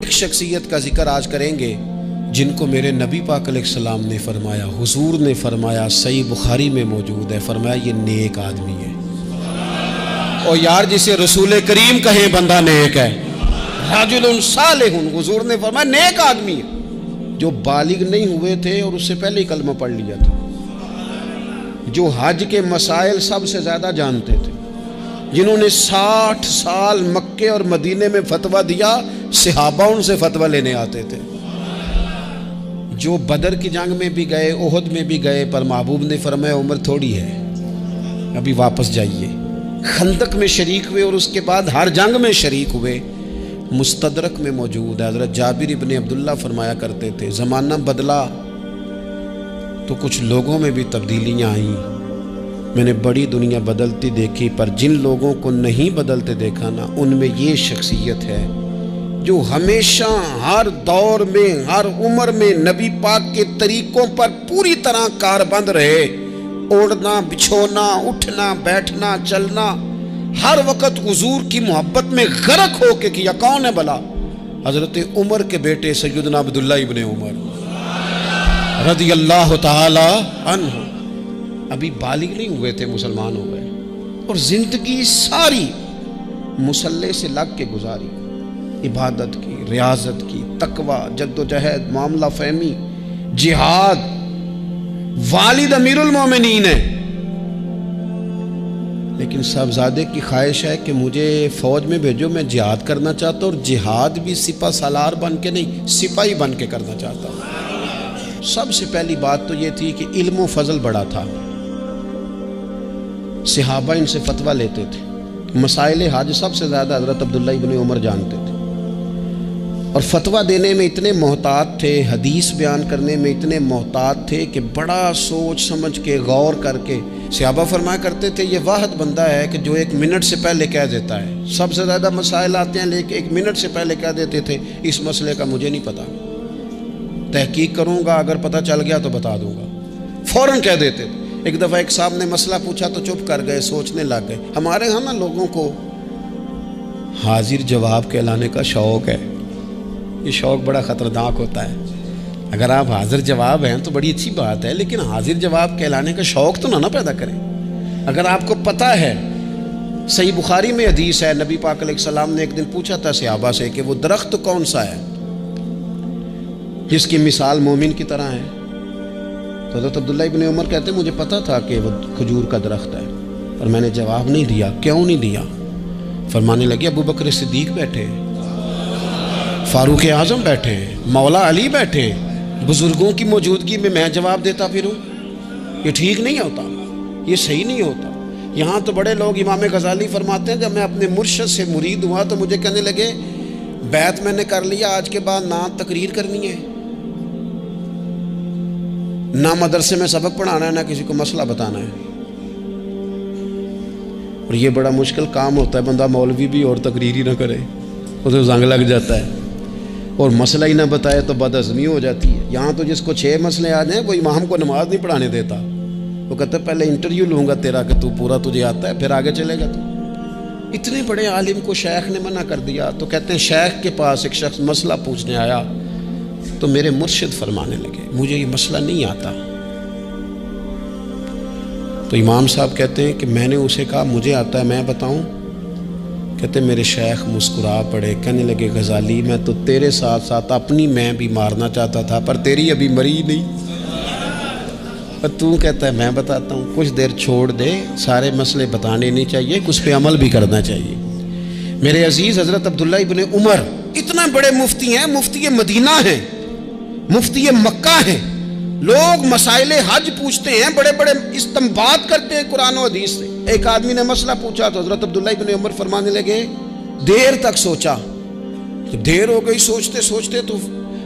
ایک شخصیت کا ذکر آج کریں گے جن کو میرے نبی پاک علیہ السلام نے فرمایا، حضور نے فرمایا، صحیح بخاری میں موجود ہے، فرمایا یہ نیک آدمی ہے۔ اور یار جسے رسول کریم کہیں بندہ نیک ہے، رجل صالح، حضور نے فرمایا نیک آدمی ہے، جو بالغ نہیں ہوئے تھے اور اس سے پہلے ہی کلمہ پڑھ لیا تھا، جو حج کے مسائل سب سے زیادہ جانتے تھے، جنہوں نے 60 سال مکے اور مدینے میں فتویٰ دیا، صحابہ ان سے فتویٰ لینے آتے تھے، جو بدر کی جنگ میں بھی گئے، احد میں بھی گئے، پر محبوب نے فرمایا عمر تھوڑی ہے، ابھی واپس جائیے۔ خندق میں شریک ہوئے اور اس کے بعد ہر جنگ میں شریک ہوئے۔ مستدرک میں موجود ہے، حضرت جابر ابن عبداللہ فرمایا کرتے تھے زمانہ بدلا تو کچھ لوگوں میں بھی تبدیلیاں آئیں، میں نے بڑی دنیا بدلتی دیکھی، پر جن لوگوں کو نہیں بدلتے دیکھا نا، ان میں یہ شخصیت ہے جو ہمیشہ ہر دور میں ہر عمر میں نبی پاک کے طریقوں پر پوری طرح کاربند رہے، اوڑھنا بچھونا اٹھنا بیٹھنا چلنا ہر وقت حضور کی محبت میں غرق ہو کے کیا۔ کون ہے بلا؟ حضرت عمر کے بیٹے سیدنا عبداللہ ابن عمر رضی اللہ تعالی عنہ، ابھی بالغ نہیں ہوئے تھے، مسلمان ہو گئے، اور زندگی ساری مصلے سے لگ کے گزاری، عبادت کی، ریاضت کی، تقوی، جد و جہد، معاملہ فہمی، جہاد۔ والد امیر المومنین ہے، لیکن صاحبزادے کی خواہش ہے کہ مجھے فوج میں بھیجو، میں جہاد کرنا چاہتا ہوں، اور جہاد بھی سپہ سالار بن کے نہیں، سپاہی بن کے کرنا چاہتا ہوں۔ سب سے پہلی بات تو یہ تھی کہ علم و فضل بڑا تھا، صحابہ ان سے فتویٰ لیتے تھے، مسائل حج سب سے زیادہ حضرت عبداللہ ابن عمر جانتے تھے، اور فتویٰ دینے میں اتنے محتاط تھے، حدیث بیان کرنے میں اتنے محتاط تھے کہ بڑا سوچ سمجھ کے غور کر کے صحابہ فرمایا کرتے تھے یہ واحد بندہ ہے کہ جو 1 منٹ سے پہلے کہہ دیتا ہے۔ سب سے زیادہ مسائل آتے ہیں لیکن 1 منٹ سے پہلے کہہ دیتے تھے اس مسئلے کا مجھے نہیں پتا، تحقیق کروں گا، اگر پتہ چل گیا تو بتا دوں گا، فوراً کہہ دیتے تھے۔ ایک دفعہ ایک صاحب نے مسئلہ پوچھا تو چپ کر گئے، سوچنے لگ گئے۔ ہمارے ہاں نا لوگوں کو حاضر جواب کہلانے کا شوق ہے، یہ شوق بڑا خطرناک ہوتا ہے۔ اگر آپ حاضر جواب ہیں تو بڑی اچھی بات ہے، لیکن حاضر جواب کہلانے کا شوق تو نہ پیدا کریں۔ اگر آپ کو پتہ ہے، صحیح بخاری میں حدیث ہے، نبی پاک علیہ السلام نے ایک دن پوچھا تھا صحابہ سے کہ وہ درخت کون سا ہے جس کی مثال مومن کی طرح ہے؟ تو حضرت عبداللہ ابن عمر کہتے ہیں مجھے پتا تھا کہ وہ کھجور کا درخت ہے، اور میں نے جواب نہیں دیا۔ کیوں نہیں دیا؟ فرمانے لگے ابو بکر صدیق بیٹھے، فاروق اعظم بیٹھے، مولا علی بیٹھے، بزرگوں کی موجودگی میں جواب دیتا پھروں؟ یہ ٹھیک نہیں ہوتا، یہ صحیح نہیں ہوتا۔ یہاں تو بڑے لوگ، امام غزالی فرماتے ہیں جب میں اپنے مرشد سے مرید ہوا تو مجھے کہنے لگے بیعت میں نے کر لیا، آج کے بعد نہ تقریر کرنی ہے، نہ مدرسے میں سبق پڑھانا ہے، نہ کسی کو مسئلہ بتانا ہے۔ اور یہ بڑا مشکل کام ہوتا ہے، بندہ مولوی بھی اور تقریر ہی نہ کرے، اسے زنگ لگ جاتا ہے، اور مسئلہ ہی نہ بتائے تو بدعزمی ہو جاتی ہے۔ یہاں تو جس کو 6 مسئلے آ جائیں وہ امام کو نماز نہیں پڑھانے دیتا، وہ کہتا ہے پہلے انٹرویو لوں گا تیرا کہ تو پورا تجھے آتا ہے، پھر آگے چلے گا تو۔ اتنے بڑے عالم کو شیخ نے منع کر دیا، تو کہتے ہیں شیخ کے پاس ایک شخص مسئلہ پوچھنے آیا تو میرے مرشد فرمانے لگے مجھے یہ مسئلہ نہیں آتا۔ تو امام صاحب کہتے ہیں کہ میں نے اسے کہا مجھے آتا ہے، میں بتاؤں؟ کہتے میرے شیخ مسکرا پڑے، کہنے لگے غزالی میں تو تیرے ساتھ ساتھ اپنی میں بھی مارنا چاہتا تھا، پر تیری ابھی مری نہیں، پر تو کہتا ہے میں بتاتا ہوں۔ کچھ دیر چھوڑ دے، سارے مسئلے بتانے نہیں چاہیے، کچھ پہ عمل بھی کرنا چاہیے۔ میرے عزیز حضرت عبداللہ ابن عمر اتنا بڑے مفتی ہیں، مفتی مدینہ ہیں، مفتی مکہ ہیں، لوگ مسائل حج پوچھتے ہیں، بڑے بڑے استنباط کرتے ہیں قرآن و حدیث سے۔ ایک آدمی نے مسئلہ پوچھا تو حضرت عبداللہ ابن عمر فرمانے لگے دیر تک سوچا، دیر ہو گئی سوچتے سوچتے، تو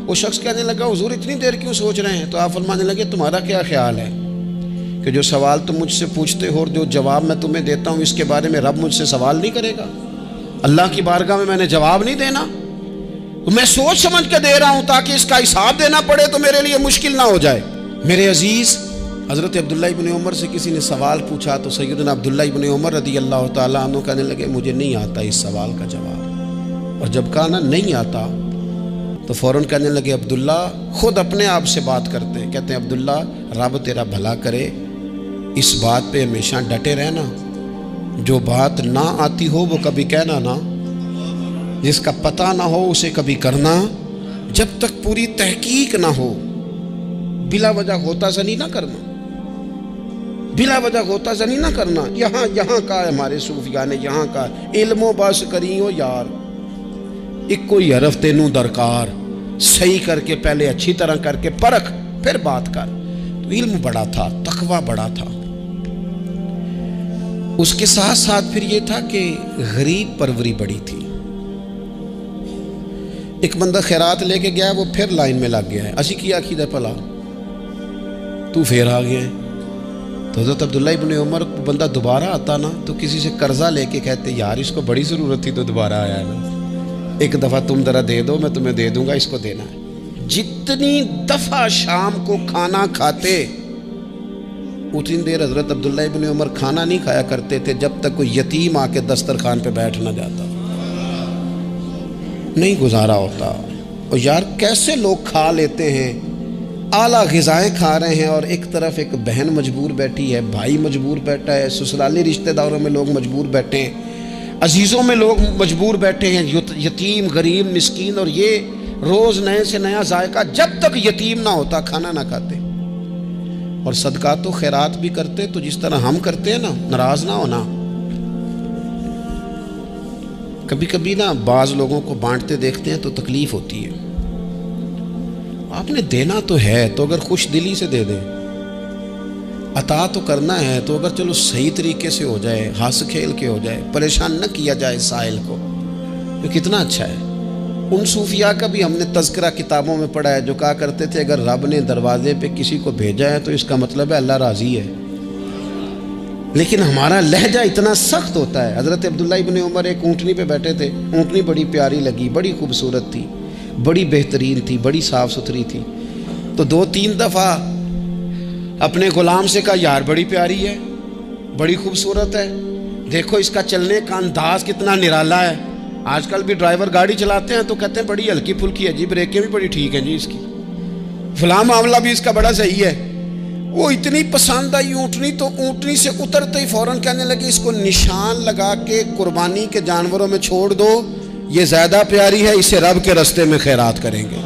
وہ شخص کہنے لگا حضور اتنی دیر کیوں سوچ رہے ہیں؟ تو آپ فرمانے لگے تمہارا کیا خیال ہے کہ جو سوال تم مجھ سے پوچھتے ہو اور جو جواب میں تمہیں دیتا ہوں اس کے بارے میں رب مجھ سے سوال نہیں کرے گا؟ اللہ کی بارگاہ میں نے جواب نہیں دینا، تو میں سوچ سمجھ کے دے رہا ہوں تاکہ اس کا حساب دینا پڑے تو میرے لیے مشکل نہ ہو جائے۔ میرے عزیز حضرت عبداللہ ابن عمر سے کسی نے سوال پوچھا تو سیدنا عبداللہ ابن عمر رضی اللہ تعالیٰ عنہ کہنے لگے مجھے نہیں آتا اس سوال کا جواب، اور جب کہا نا نہیں آتا تو فوراً کہنے لگے عبداللہ، خود اپنے آپ سے بات کرتے ہیں، کہتے ہیں عبداللہ رب تیرا بھلا کرے، اس بات پہ ہمیشہ ڈٹے رہنا، جو بات نہ آتی ہو وہ کبھی کہنا نہ، جس کا پتہ نہ ہو اسے کبھی کرنا، جب تک پوری تحقیق نہ ہو بلا وجہ غوطہ زنی نہ کرنا، بلا وجہ غوطہ زنی نہ کرنا۔ یہاں کا ہے ہمارے صوفیاء نے، یہاں کا علم و بس کری ہو یار، ایک کوئی حرف تینوں درکار، صحیح کر کے پہلے اچھی طرح کر کے پرکھ پھر بات کر۔ تو علم بڑا تھا، تقوی بڑا تھا۔ اس کے ساتھ ساتھ پھر یہ تھا کہ غریب پروری بڑی تھی۔ ایک بندہ خیرات لے کے گیا، وہ پھر لائن میں لگ گیا ہے، اسی کیا کیدہ پلا تو پھر آ گیا ہے۔ تو حضرت عبداللہ ابن عمر بندہ دوبارہ آتا نا تو کسی سے قرضہ لے کے کہتے یار اس کو بڑی ضرورت تھی تو دوبارہ آیا ہے نا، ایک دفعہ تم ذرا دے دو، میں تمہیں دے دوں گا، اس کو دینا ہے۔ جتنی دفعہ شام کو کھانا کھاتے اتنی دیر حضرت عبداللہ ابن عمر کھانا نہیں کھایا کرتے تھے جب تک کوئی یتیم آ کے دسترخوان پہ بیٹھ نہ جاتا، نہیں گزارا ہوتا۔ اور یار کیسے لوگ کھا لیتے ہیں، اعلیٰ غذائیں کھا رہے ہیں، اور ایک طرف ایک بہن مجبور بیٹھی ہے، بھائی مجبور بیٹھا ہے، سسرالی رشتہ داروں میں لوگ مجبور بیٹھے ہیں، عزیزوں میں لوگ مجبور بیٹھے ہیں، یتیم غریب مسکین، اور یہ روز نئے سے نیا ذائقہ، جب تک یتیم نہ ہوتا کھانا نہ کھاتے۔ اور صدقات و خیرات بھی کرتے تو جس طرح ہم کرتے ہیں نا، ناراض نہ ہونا۔ کبھی کبھی نا بعض لوگوں کو بانٹتے دیکھتے ہیں تو تکلیف ہوتی ہے، آپ نے دینا تو ہے تو اگر خوش دلی سے دے دیں، عطا تو کرنا ہے تو اگر چلو صحیح طریقے سے ہو جائے، ہنس کھیل کے ہو جائے، پریشان نہ کیا جائے سائل کو، تو کتنا اچھا ہے۔ ان صوفیاء کا بھی ہم نے تذکرہ کتابوں میں پڑھا ہے جو کہا کرتے تھے اگر رب نے دروازے پہ کسی کو بھیجا ہے تو اس کا مطلب ہے اللہ راضی ہے، لیکن ہمارا لہجہ اتنا سخت ہوتا ہے۔ حضرت عبداللہ ابن عمر ایک اونٹنی پہ بیٹھے تھے، اونٹنی بڑی پیاری لگی، بڑی خوبصورت تھی، بڑی بہترین تھی، بڑی صاف ستھری تھی، تو 2-3 دفعہ اپنے غلام سے کہا یار بڑی پیاری ہے، بڑی خوبصورت ہے، دیکھو اس کا چلنے کا انداز کتنا نرالا ہے۔ آج کل بھی ڈرائیور گاڑی چلاتے ہیں تو کہتے ہیں بڑی ہلکی پھلکی ہے جی، بریکیں بھی بڑی ٹھیک ہیں جی اس کی، فلاں معاملہ بھی اس کا بڑا صحیح ہے۔ وہ اتنی پسند آئی اونٹنی تو اونٹنی سے اترتے ہی فوراً کہنے لگے اس کو نشان لگا کے قربانی کے جانوروں میں چھوڑ دو، یہ زیادہ پیاری ہے، اسے رب کے رستے میں خیرات کریں گے۔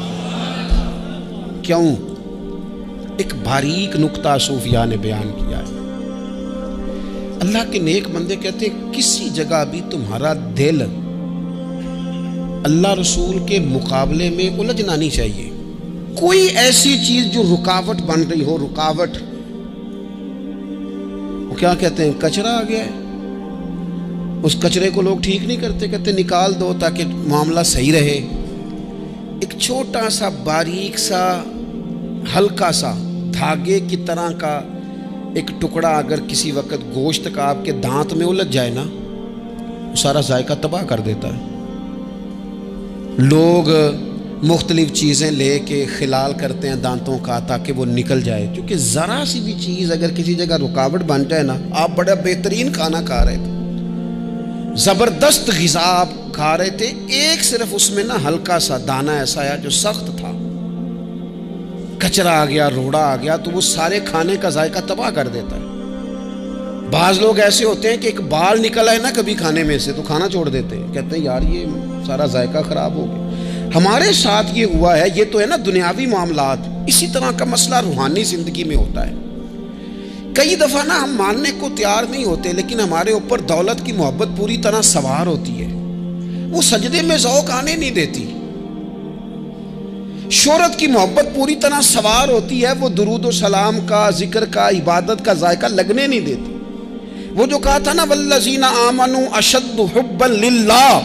کیوں؟ ایک باریک نکتہ صوفیاء نے بیان کیا ہے۔ اللہ کے نیک بندے کہتے ہیں کسی جگہ بھی تمہارا دل اللہ رسول کے مقابلے میں الجھنا نہیں چاہیے۔ کوئی ایسی چیز جو رکاوٹ بن رہی ہو، رکاوٹ، وہ کیا کہتے ہیں کچرا آ گیا ہے، اس کچرے کو لوگ ٹھیک نہیں کرتے، کہتے نکال دو تاکہ معاملہ صحیح رہے۔ ایک چھوٹا سا باریک سا ہلکا سا دھاگے کی طرح کا ایک ٹکڑا اگر کسی وقت گوشت کا آپ کے دانت میں الجھ جائے نا، وہ سارا ذائقہ تباہ کر دیتا ہے۔ لوگ مختلف چیزیں لے کے خلال کرتے ہیں دانتوں کا تاکہ وہ نکل جائے، کیونکہ ذرا سی بھی چیز اگر کسی جگہ رکاوٹ بن جائے نا، آپ بڑا بہترین کھانا کھا رہے تھے، زبردست غذا آپ کھا رہے تھے، ایک صرف اس میں نا ہلکا سا دانہ ایسا آیا جو سخت تھا، کچرا آ گیا، روڑا آ گیا، تو وہ سارے کھانے کا ذائقہ تباہ کر دیتا ہے۔ بعض لوگ ایسے ہوتے ہیں کہ ایک بال نکل آئے نا کبھی کھانے میں سے تو کھانا چھوڑ دیتے ہیں، کہتے ہیں یار یہ سارا ذائقہ خراب ہو گیا۔ ہمارے ساتھ یہ ہوا ہے، یہ تو ہے نا دنیاوی معاملات، اسی طرح کا مسئلہ روحانی زندگی میں ہوتا ہے۔ کئی دفعہ نا ہم ماننے کو تیار نہیں ہوتے، لیکن ہمارے اوپر دولت کی محبت پوری طرح سوار ہوتی ہے، وہ سجدے میں ذوق آنے نہیں دیتی۔ شہرت کی محبت پوری طرح سوار ہوتی ہے، وہ درود و سلام کا، ذکر کا، عبادت کا ذائقہ لگنے نہیں دیتی۔ وہ جو کہا تھا نا والذین آمنوا اشد حبا للہ،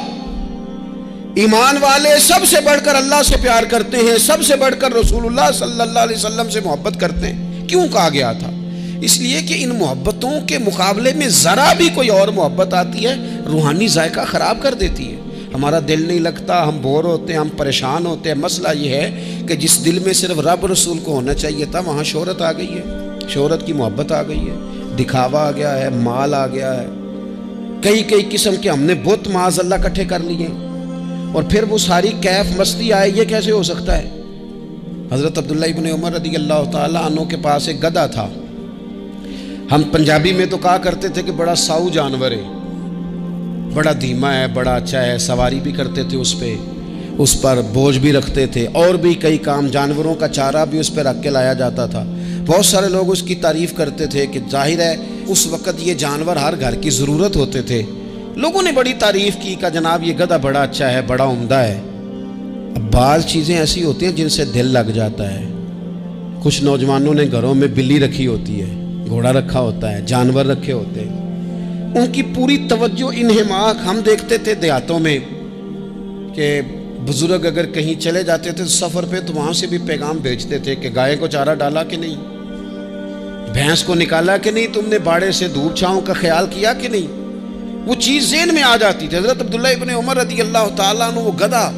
ایمان والے سب سے بڑھ کر اللہ سے پیار کرتے ہیں، سب سے بڑھ کر رسول اللہ صلی اللہ علیہ وسلم سے محبت کرتے ہیں۔ کیوں کہا گیا تھا؟ اس لیے کہ ان محبتوں کے مقابلے میں ذرا بھی کوئی اور محبت آتی ہے روحانی ذائقہ خراب کر دیتی ہے، ہمارا دل نہیں لگتا، ہم بور ہوتے ہیں، ہم پریشان ہوتے ہیں۔ مسئلہ یہ ہے کہ جس دل میں صرف رب رسول کو ہونا چاہیے تھا وہاں شہرت آ گئی ہے، شہرت کی محبت آ گئی ہے، دکھاوا آ گیا ہے، مال آ گیا ہے، کئی قسم کے ہم نے بت معاذ اللہ اکٹھے کر لیے، اور پھر وہ ساری کیف مستی آئے، یہ کیسے ہو سکتا ہے؟ حضرت عبداللہ ابن عمر رضی اللہ تعالیٰ عنہ کے پاس ایک گدھا تھا. ہم پنجابی میں تو کہا کرتے تھے کہ بڑا ساؤ جانور ہے، بڑا دھیما ہے، بڑا اچھا ہے، سواری بھی کرتے تھے اس پہ، اس پر بوجھ بھی رکھتے تھے، اور بھی کئی کام، جانوروں کا چارہ بھی اس پہ رکھ کے لایا جاتا تھا. بہت سارے لوگ اس کی تعریف کرتے تھے کہ ظاہر ہے اس وقت یہ جانور ہر گھر کی ضرورت ہوتے تھے. لوگوں نے بڑی تعریف کی کہ جناب یہ گدھا بڑا اچھا ہے، بڑا عمدہ ہے. اب بعض چیزیں ایسی ہوتی ہیں جن سے دل لگ جاتا ہے. کچھ نوجوانوں نے گھروں میں بلی رکھی ہوتی ہے، گھوڑا رکھا ہوتا ہے، جانور رکھے ہوتے ہیں، ان کی پوری توجہ انہماک. ہم دیکھتے تھے دیہاتوں میں کہ بزرگ اگر کہیں چلے جاتے تھے سفر پہ تو وہاں سے بھی پیغام بھیجتے تھے کہ گائے کو چارہ ڈالا کہ نہیں، بھینس کو نکالا کہ نہیں، تم نے باڑے سے دھوپ چھاؤں کا خیال کیا کہ نہیں. وہ چیز ذہن میں آ جاتی تھی. حضرت عبداللہ ابن عمر رضی اللہ تعالیٰ عنہ وہ گدھا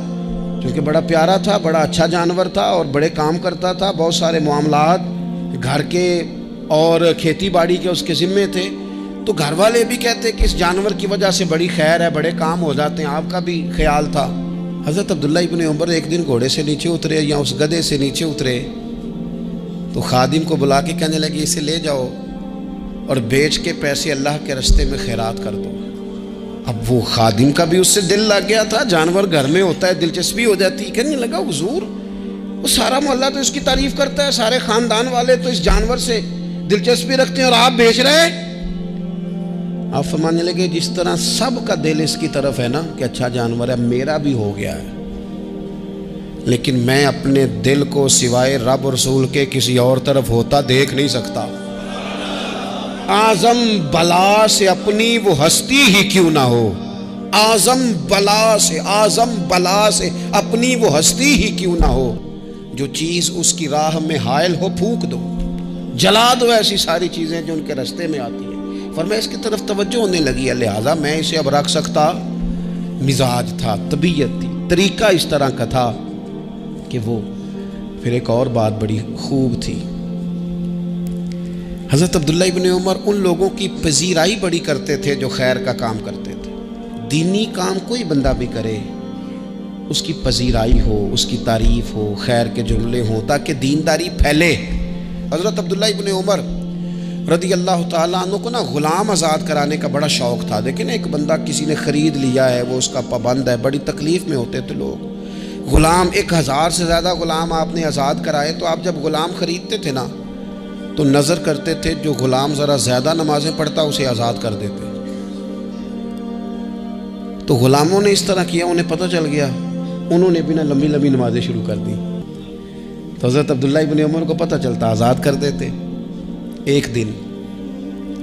کیونکہ بڑا پیارا تھا، بڑا اچھا جانور تھا اور بڑے کام کرتا تھا، بہت سارے معاملات گھر کے اور کھیتی باڑی کے اس کے ذمے تھے، تو گھر والے بھی کہتے کہ اس جانور کی وجہ سے بڑی خیر ہے، بڑے کام ہو جاتے ہیں. آپ کا بھی خیال تھا. حضرت عبداللہ ابن عمر ایک دن گھوڑے سے نیچے اترے یا اس گدھے سے نیچے اترے تو خادم کو بلا کے کہنے لگے اسے لے جاؤ اور بیچ کے پیسے اللہ کے راستے میں خیرات کر دو. اب وہ خادم کا بھی اس سے دل لگ گیا تھا، جانور گھر میں ہوتا ہے دلچسپی ہو جاتی. کہنے لگا حضور وہ سارا محلہ تو اس کی تعریف کرتا ہے، سارے خاندان والے تو اس جانور سے دلچسپی رکھتے ہیں اور آپ بیچ رہے. آپ فرمانے لگے جس طرح سب کا دل اس کی طرف ہے نا کہ اچھا جانور ہے، میرا بھی ہو گیا ہے، لیکن میں اپنے دل کو سوائے رب رسول کے کسی اور طرف ہوتا دیکھ نہیں سکتا. اعظم بلا سے اپنی وہ ہستی ہی کیوں نہ ہو، اعظم بلا سے اپنی وہ ہستی ہی کیوں نہ ہو. جو چیز اس کی راہ میں حائل ہو پھونک دو، جلا دو ایسی ساری چیزیں جو ان کے راستے میں آتی ہیں. فرمایا اس کی طرف توجہ ہونے لگی ہے، لہٰذا میں اسے اب رکھ سکتا. مزاج تھا، طبیعت تھی، طریقہ اس طرح کا تھا کہ وہ. پھر ایک اور بات بڑی خوب تھی، حضرت عبداللہ ابن عمر ان لوگوں کی پذیرائی بڑی کرتے تھے جو خیر کا کام کرتے تھے. دینی کام کوئی بندہ بھی کرے اس کی پذیرائی ہو، اس کی تعریف ہو، خیر کے جملے ہوں تاکہ دینداری پھیلے. حضرت عبداللہ ابن عمر رضی اللہ تعالیٰ عنہ کو نا غلام آزاد کرانے کا بڑا شوق تھا. دیکھیں ایک بندہ کسی نے خرید لیا ہے، وہ اس کا پابند ہے، بڑی تکلیف میں ہوتے تھے لوگ. غلام 1000 سے زیادہ غلام آپ نے آزاد کرائے تو آپ جب غلام خریدتے تھے نا تو نظر کرتے تھے جو غلام ذرا زیادہ نمازیں پڑھتا اسے آزاد کر دیتے. تو غلاموں نے اس طرح کیا، انہیں پتہ چل گیا، انہوں نے بھی نا لمبی لمبی نمازیں شروع کر دی. تو حضرت عبداللہ ابن عمر کو پتہ چلتا، آزاد کر دیتے. ایک دن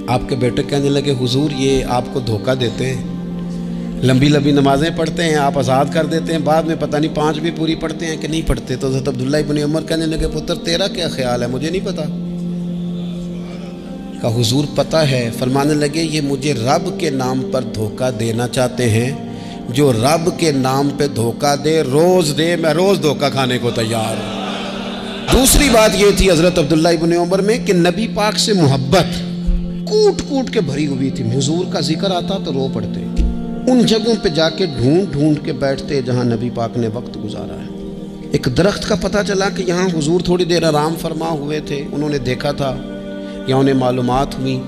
آپ کے بیٹے کہنے لگے حضور یہ آپ کو دھوکہ دیتے ہیں، لمبی لمبی نمازیں پڑھتے ہیں، آپ آزاد کر دیتے ہیں، بعد میں پتہ نہیں 5 بھی پوری پڑھتے ہیں کہ نہیں پڑھتے. تو حضرت عبداللہ ابن عمر کہنے لگے پتر تیرا کیا خیال ہے، مجھے نہیں پتا. کہا حضور پتہ ہے. فرمانے لگے یہ مجھے رب کے نام پر دھوکہ دینا چاہتے ہیں، جو رب کے نام پہ دھوکہ دے روز دے، میں روز دھوکہ کھانے کو تیار ہوں. دوسری بات یہ تھی حضرت عبداللہ ابن عمر میں کہ نبی پاک سے محبت کوٹ کوٹ کے بھری ہوئی تھی. حضور کا ذکر آتا تو رو پڑتے، ان جگہوں پہ جا کے ڈھونڈ ڈھونڈ کے بیٹھتے جہاں نبی پاک نے وقت گزارا ہے. ایک درخت کا پتہ چلا کہ یہاں حضور تھوڑی دیر آرام فرما ہوئے تھے، انہوں نے دیکھا تھا یا انہیں معلومات ہوئی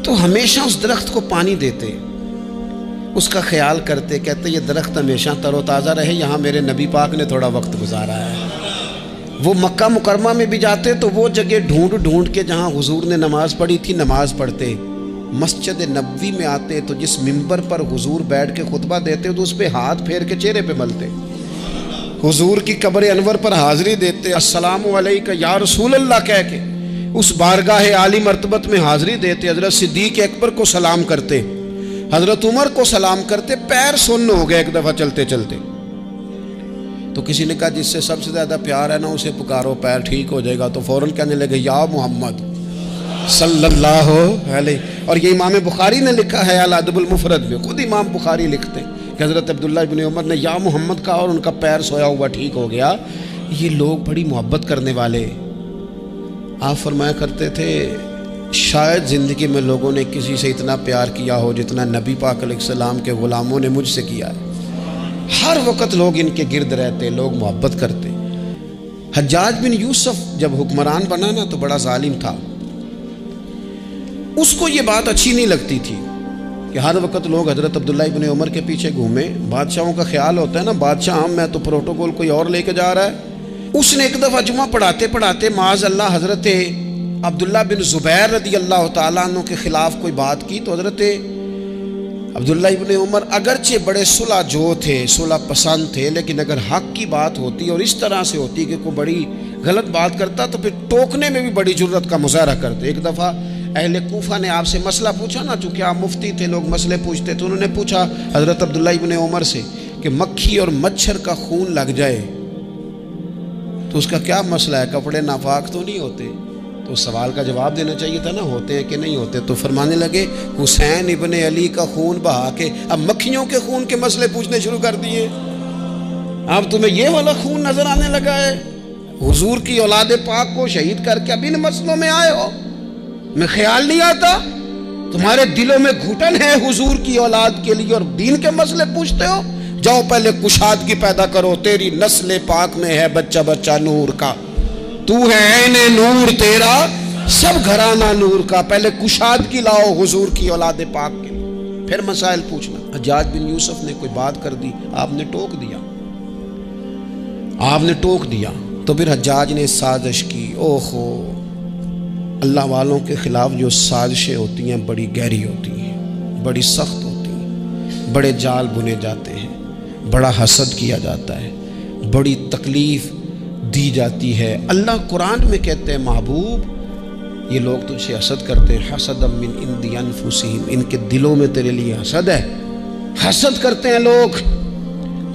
تو ہمیشہ اس درخت کو پانی دیتے، اس کا خیال کرتے، کہتے یہ درخت ہمیشہ تر و تازہ رہے، یہاں میرے نبی پاک نے تھوڑا وقت گزارا ہے. وہ مکہ مکرمہ میں بھی جاتے تو وہ جگہ ڈھونڈ ڈھونڈ کے جہاں حضور نے نماز پڑھی تھی نماز پڑھتے. مسجد نبوی میں آتے تو جس ممبر پر حضور بیٹھ کے خطبہ دیتے تو اس پہ ہاتھ پھیر کے چہرے پہ ملتے. حضور کی قبر انور پر حاضری دیتے، السلام علیکہ یا رسول اللہ کہہ کے اس بارگاہ عالی مرتبت میں حاضری دیتے. حضرت صدیق اکبر کو سلام کرتے، حضرت عمر کو سلام کرتے. پیر سن ہو گئے ایک دفعہ چلتے چلتے تو کسی نے کہا جس سے سب سے زیادہ پیار ہے نا اسے پکارو، پیر ٹھیک ہو جائے گا. تو فوراً کہنے لگے یا محمد صلی اللہ علیہ. اور یہ امام بخاری نے لکھا ہے الادب المفرد میں، خود امام بخاری لکھتے کہ حضرت عبداللہ ابن عمر نے یا محمد کہا اور ان کا پیر سویا ہوا ٹھیک ہو گیا. یہ لوگ بڑی محبت کرنے والے. آپ فرمایا کرتے تھے شاید زندگی میں لوگوں نے کسی سے اتنا پیار کیا ہو جتنا نبی پاک علیہ السلام کے غلاموں نے مجھ سے کیا ہے. ہر وقت لوگ ان کے گرد رہتے، لوگ محبت کرتے۔ حجاج بن یوسف جب حکمران بنا نا تو بڑا ظالم تھا، اس کو یہ بات اچھی نہیں لگتی تھی کہ ہر وقت لوگ حضرت عبداللہ ابن عمر کے پیچھے گھومیں۔ بادشاہوں کا خیال ہوتا ہے نا، بادشاہ ہم میں تو پروٹوکول کوئی اور لے کے جا رہا ہے۔ اس نے ایک دفعہ جمعہ پڑھاتے پڑھاتے معاذ اللہ حضرت عبداللہ بن زبیر رضی اللہ تعالیٰ عنہ کے خلاف کوئی بات کی، تو حضرت عبداللہ ابن عمر اگرچہ بڑے صلح جو تھے، صلح پسند تھے، لیکن اگر حق کی بات ہوتی اور اس طرح سے ہوتی کہ کوئی بڑی غلط بات کرتا تو پھر ٹوکنے میں بھی بڑی جرت کا مظاہرہ کرتے۔ ایک دفعہ اہل کوفہ نے آپ سے مسئلہ پوچھا نا، چونکہ آپ مفتی تھے، لوگ مسئلے پوچھتے، تو انہوں نے پوچھا حضرت عبداللہ ابن عمر سے کہ مکھی اور مچھر کا خون لگ جائے تو اس کا کیا مسئلہ ہے، کپڑے ناپاک تو نہیں ہوتے؟ تو سوال کا جواب دینا چاہیے تھا نا، ہوتے ہیں کہ نہیں ہوتے؟ تو فرمانے لگے حسین ابن علی کا خون بہا کے اب مکھیوں کے خون کے مسئلے پوچھنے شروع کر دیے۔ اب تمہیں یہ والا خون نظر آنے لگا ہے؟ حضور کی اولاد پاک کو شہید کر کے اب ان مسئلوں میں آئے ہو؟ میں خیال نہیں آتا تمہارے دلوں میں گھٹن ہے حضور کی اولاد کے لیے اور دین کے مسئلے پوچھتے ہو؟ جاؤ پہلے کشادگی پیدا کرو، تیری نسل پاک میں ہے بچہ بچہ نور کا، تو ہے عین نور تیرا سب گھرانہ نور کا، پہلے کشادگی لاؤ حضور کی اولاد پاک کے لیے، پھر مسائل پوچھنا۔ حجاج بن یوسف نے کوئی بات کر دی، آپ نے ٹوک دیا، آپ نے ٹوک دیا، تو پھر حجاج نے سازش کی۔ اوہو، اللہ والوں کے خلاف جو سازشیں ہوتی ہیں بڑی گہری ہوتی ہیں، بڑی سخت ہوتی ہیں، بڑے جال بنے جاتے ہیں، بڑا حسد کیا جاتا ہے، بڑی تکلیف دی جاتی ہے۔ اللہ قرآن میں کہتے ہیں محبوب یہ لوگ تجھ سے حسد کرتے ہیں، حسد من عند انفسہم، ان کے دلوں میں تیرے لیے حسد ہے، حسد کرتے ہیں لوگ،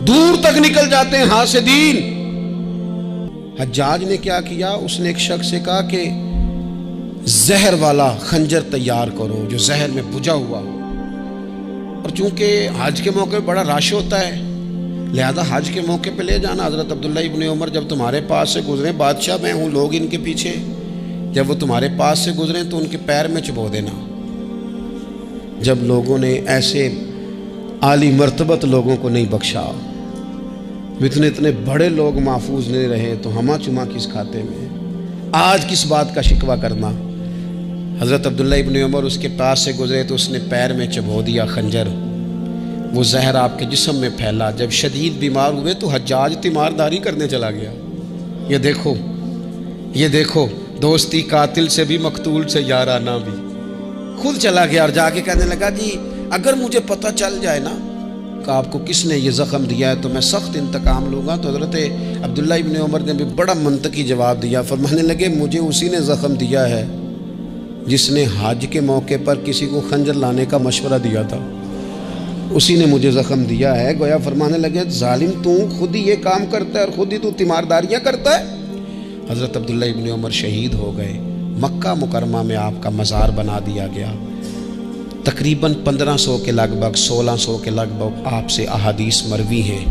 دور تک نکل جاتے ہیں حاسدین۔ حجاج نے کیا کیا؟ اس نے ایک شخص سے کہا کہ زہر والا خنجر تیار کرو جو زہر میں بجھا ہوا ہو، اور چونکہ حج کے موقع پہ بڑا رش ہوتا ہے لہذا حج کے موقع پہ لے جانا۔ حضرت عبداللہ ابن عمر جب تمہارے پاس سے گزرے، بادشاہ میں ہوں، لوگ ان کے پیچھے، جب وہ تمہارے پاس سے گزریں تو ان کے پیر میں چبو دینا۔ جب لوگوں نے ایسے عالی مرتبت لوگوں کو نہیں بخشا، اتنے بڑے لوگ محفوظ نہیں رہے تو ہمہ چما کس کھاتے میں؟ آج کس بات کا شکوہ کرنا؟ حضرت عبداللہ ابن عمر اس کے پاس سے گزرے تو اس نے پیر میں چبو دیا خنجر، وہ زہر آپ کے جسم میں پھیلا۔ جب شدید بیمار ہوئے تو حجاج تیمارداری کرنے چلا گیا۔ یہ دیکھو، یہ دیکھو، دوستی قاتل سے بھی مقتول سے یارانہ بھی، خود چلا گیا اور جا کے کہنے لگا جی اگر مجھے پتہ چل جائے نا کہ آپ کو کس نے یہ زخم دیا ہے تو میں سخت انتقام لوں گا۔ تو حضرت عبداللہ ابن عمر نے بھی بڑا منطقی جواب دیا، فرمانے لگے مجھے اسی نے زخم دیا ہے جس نے حج کے موقع پر کسی کو خنجر لانے کا مشورہ دیا تھا، اسی نے مجھے زخم دیا ہے۔ گویا فرمانے لگے ظالم تو خود ہی یہ کام کرتا ہے اور خود ہی تو تیمارداریاں کرتا ہے۔ حضرت عبداللہ ابن عمر شہید ہو گئے، مکہ مکرمہ میں آپ کا مزار بنا دیا گیا۔ تقریباً 1500 کے لگ بھگ 1600 کے لگ بھگ آپ سے احادیث مروی ہیں۔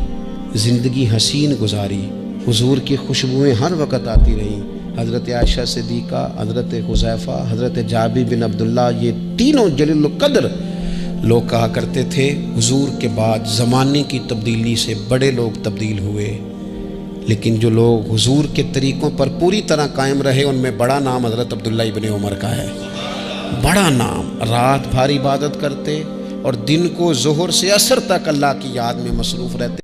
زندگی حسین گزاری، حضور کی خوشبوئیں ہر وقت آتی رہیں۔ حضرت عائشہ صدیقہ، حضرت حذیفہ، حضرت جابر بن عبداللہ، یہ تینوں جلیل القدر لوگ کہا کرتے تھے حضور کے بعد زمانے کی تبدیلی سے بڑے لوگ تبدیل ہوئے، لیکن جو لوگ حضور کے طریقوں پر پوری طرح قائم رہے ان میں بڑا نام حضرت عبداللہ ابن عمر کا ہے، بڑا نام۔ رات بھر عبادت کرتے اور دن کو ظہر سے عصر تک اللہ کی یاد میں مصروف رہتے۔